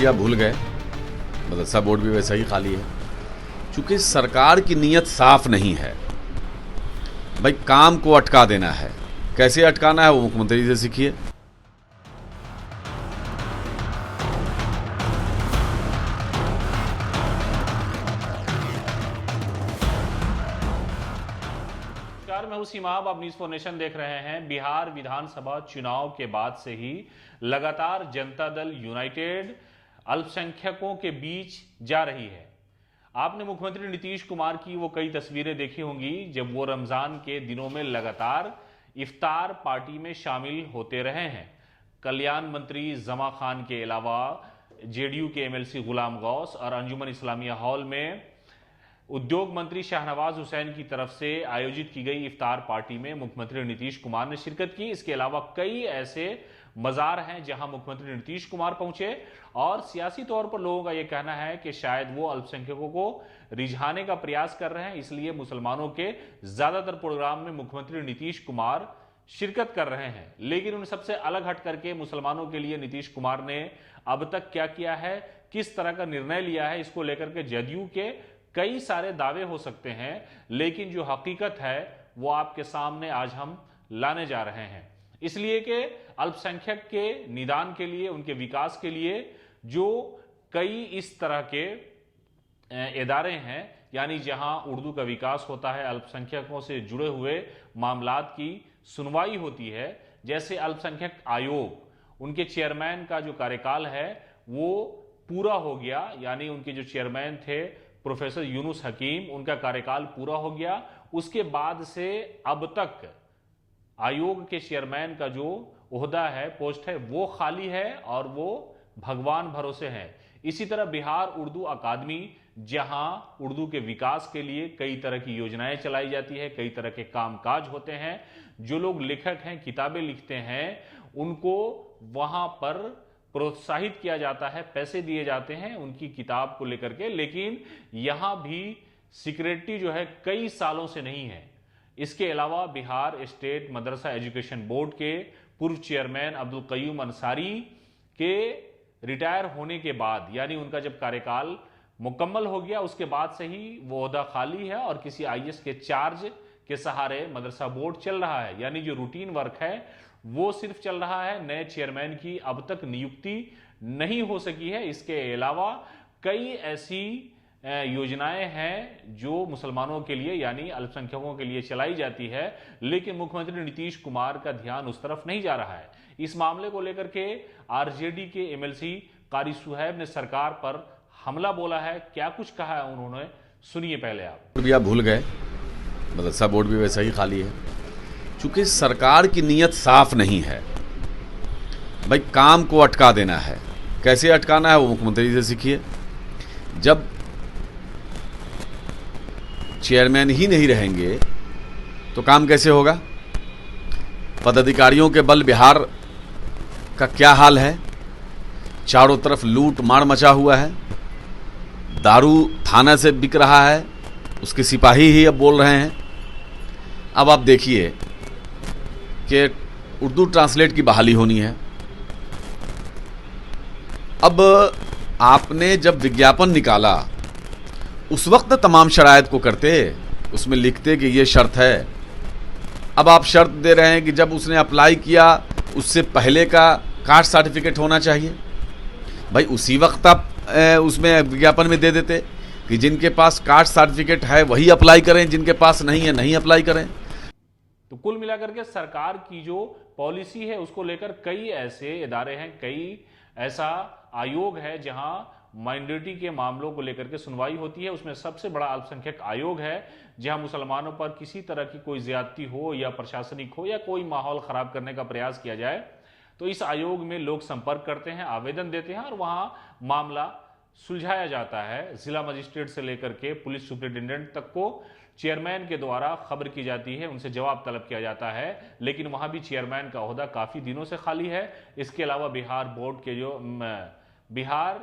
भी आप भूल गए, मदरसा बोर्ड भी वैसा ही खाली है। चूँकि सरकार की नीयत साफ नहीं है, भाई काम को अटका देना है। कैसे अटकाना है वो मुख्यमंत्री से सीखिए। मैं हूं सीमाब, आप न्यूज़ फॉर नेशन देख रहे हैं। बिहार विधानसभा चुनाव के बाद से ही लगातार जनता दल यूनाइटेड अल्पसंख्यकों के बीच जा रही है। आपने मुख्यमंत्री नीतीश कुमार की वो कई तस्वीरें देखी होंगी जब वो रमजान के दिनों में लगातार इफ्तार पार्टी में शामिल होते रहे हैं। कल्याण मंत्री जमा खान के अलावा जेडीयू के एमएलसी गुलाम गौस और अंजुमन इस्लामिया हॉल में उद्योग मंत्री शाहनवाज हुसैन की तरफ से आयोजित की गई इफ्तार पार्टी में मुख्यमंत्री नीतीश कुमार ने शिरकत की। इसके अलावा कई ऐसे मज़ार हैं जहां मुख्यमंत्री नीतीश कुमार पहुंचे और सियासी तौर पर लोगों का यह कहना है कि शायद वो अल्पसंख्यकों को रिझाने का प्रयास कर रहे हैं, इसलिए मुसलमानों के ज्यादातर प्रोग्राम में मुख्यमंत्री नीतीश कुमार शिरकत कर रहे हैं। लेकिन उन सबसे अलग हट करके मुसलमानों के लिए नीतीश कुमार ने अब तक क्या किया है, किस तरह का निर्णय लिया है, इसको लेकर के जदयू के कई सारे दावे हो सकते हैं, लेकिन जो हकीकत है वो आपके सामने आज हम लाने जा रहे हैं। इसलिए कि अल्पसंख्यक के निदान के लिए, उनके विकास के लिए जो कई इस तरह के इदारे हैं, यानी जहां उर्दू का विकास होता है, अल्पसंख्यकों से जुड़े हुए मामलात की सुनवाई होती है, जैसे अल्पसंख्यक आयोग, उनके चेयरमैन का जो कार्यकाल है वो पूरा हो गया, यानी उनके जो चेयरमैन थे प्रोफेसर यूनुस हकीम, उनका कार्यकाल पूरा हो गया। उसके बाद से अब तक आयोग के चेयरमैन का जो ओहदा है, पोस्ट है, वो खाली है और वो भगवान भरोसे है। इसी तरह बिहार उर्दू अकादमी, जहां उर्दू के विकास के लिए कई तरह की योजनाएं चलाई जाती है, कई तरह के कामकाज होते हैं, जो लोग लेखक हैं, किताबें लिखते हैं, उनको वहां पर प्रोत्साहित किया जाता है, पैसे दिए जाते हैं उनकी किताब को लेकर के। लेकिन यहां भी सिक्योरिटी जो है कई सालों से नहीं है। इसके अलावा बिहार स्टेट मदरसा एजुकेशन बोर्ड के पूर्व चेयरमैन अब्दुल कयूम अंसारी के रिटायर होने के बाद, यानी उनका जब कार्यकाल मुकम्मल हो गया, उसके बाद से ही वो ओहदा खाली है और किसी आईएएस के चार्ज के सहारे मदरसा बोर्ड चल रहा है। यानी जो रूटीन वर्क है वो सिर्फ चल रहा है, नए चेयरमैन की अब तक नियुक्ति नहीं हो सकी है। इसके अलावा कई ऐसी योजनाएं हैं जो मुसलमानों के लिए, यानी अल्पसंख्यकों के लिए चलाई जाती है, लेकिन मुख्यमंत्री नीतीश कुमार का ध्यान उस तरफ नहीं जा रहा है। इस मामले को लेकर के आरजेडी के एमएलसी कारी सुहैब ने सरकार पर हमला बोला है। क्या कुछ कहा है उन्होंने, सुनिए पहले आप। भी आप भूल गए, मदरसा बोर्ड भी वैसा ही खाली है। चूँकि सरकार की नीयत साफ नहीं है, भाई काम को अटका देना है। कैसे अटकाना है वो मुख्यमंत्री से सीखिए। जब चेयरमैन ही नहीं रहेंगे तो काम कैसे होगा? पदाधिकारियों के बल बिहार का क्या हाल है? चारों तरफ लूट मार मचा हुआ है, दारू थाना से बिक रहा है, उसके सिपाही ही अब बोल रहे हैं। अब आप देखिए कि उर्दू ट्रांसलेट की बहाली होनी है। अब आपने जब विज्ञापन निकाला उस वक्त तमाम शराइत को करते, उसमें लिखते कि ये शर्त है। अब आप शर्त दे रहे हैं कि जब उसने अप्लाई किया उससे पहले का कास्ट सर्टिफिकेट होना चाहिए। भाई उसी वक्त आप उसमें विज्ञापन में दे देते कि जिनके पास कास्ट सर्टिफिकेट है वही अप्लाई करें, जिनके पास नहीं है नहीं अप्लाई करें। तो कुल मिलाकर के सरकार की जो पॉलिसी है उसको लेकर कई ऐसे इदारे हैं, कई ऐसा आयोग है जहां माइनॉरिटी के मामलों को लेकर के सुनवाई होती है। उसमें सबसे बड़ा अल्पसंख्यक आयोग है, जहां मुसलमानों पर किसी तरह की कोई ज्यादती हो या प्रशासनिक हो या कोई माहौल खराब करने का प्रयास किया जाए तो इस आयोग में लोग संपर्क करते हैं, आवेदन देते हैं और वहां मामला सुलझाया जाता है। जिला मजिस्ट्रेट से लेकर के पुलिस सुपरिटेंडेंट तक को चेयरमैन के द्वारा खबर की जाती है, उनसे जवाब तलब किया जाता है। लेकिन वहां भी चेयरमैन का ओहदा काफी दिनों से खाली है। इसके अलावा बिहार बोर्ड के जो बिहार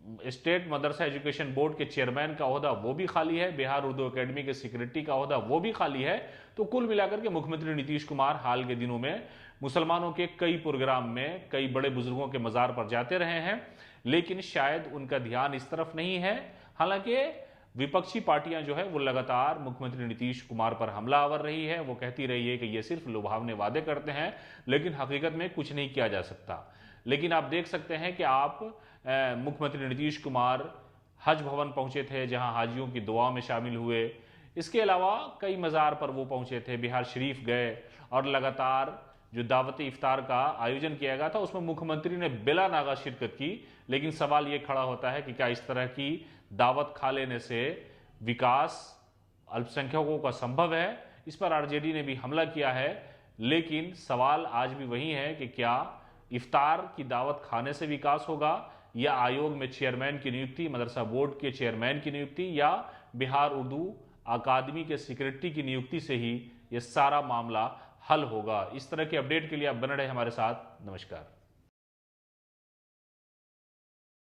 स्टेट मदरसा एजुकेशन बोर्ड के चेयरमैन का ओहदा वो भी खाली है, बिहार उर्दू एकेडमी के सेक्रेटरी का ओहदा वो भी खाली है। तो कुल मिलाकर के मुख्यमंत्री नीतीश कुमार हाल के दिनों में मुसलमानों के कई प्रोग्राम में कई बड़े बुजुर्गों के मजार पर जाते रहे हैं, लेकिन शायद उनका ध्यान इस तरफ नहीं है। हालांकि विपक्षी पार्टियां जो है वो लगातार मुख्यमंत्री नीतीश कुमार पर हमलावर रही है। वो कहती रही है कि ये सिर्फ लुभावने वादे करते हैं, लेकिन हकीकत में कुछ नहीं किया जा सकता। लेकिन आप देख सकते हैं कि आप मुख्यमंत्री नीतीश कुमार हज भवन पहुंचे थे, जहां हाजियों की दुआ में शामिल हुए। इसके अलावा कई मज़ार पर वो पहुंचे थे, बिहार शरीफ गए और लगातार जो दावत इफ्तार का आयोजन किया गया था उसमें मुख्यमंत्री ने बिला नागा शिरकत की। लेकिन सवाल ये खड़ा होता है कि क्या इस तरह की दावत खा लेने से विकास अल्पसंख्यकों का संभव है? इस पर आरजेडी ने भी हमला किया है। लेकिन सवाल आज भी वही है कि क्या इफ्तार की दावत खाने से विकास होगा, या आयोग में चेयरमैन की नियुक्ति, मदरसा बोर्ड के चेयरमैन की नियुक्ति, या बिहार उर्दू अकादमी के सेक्रेटरी की नियुक्ति से ही यह सारा मामला हल होगा? इस तरह के अपडेट के लिए आप बने रहे हमारे साथ। नमस्कार।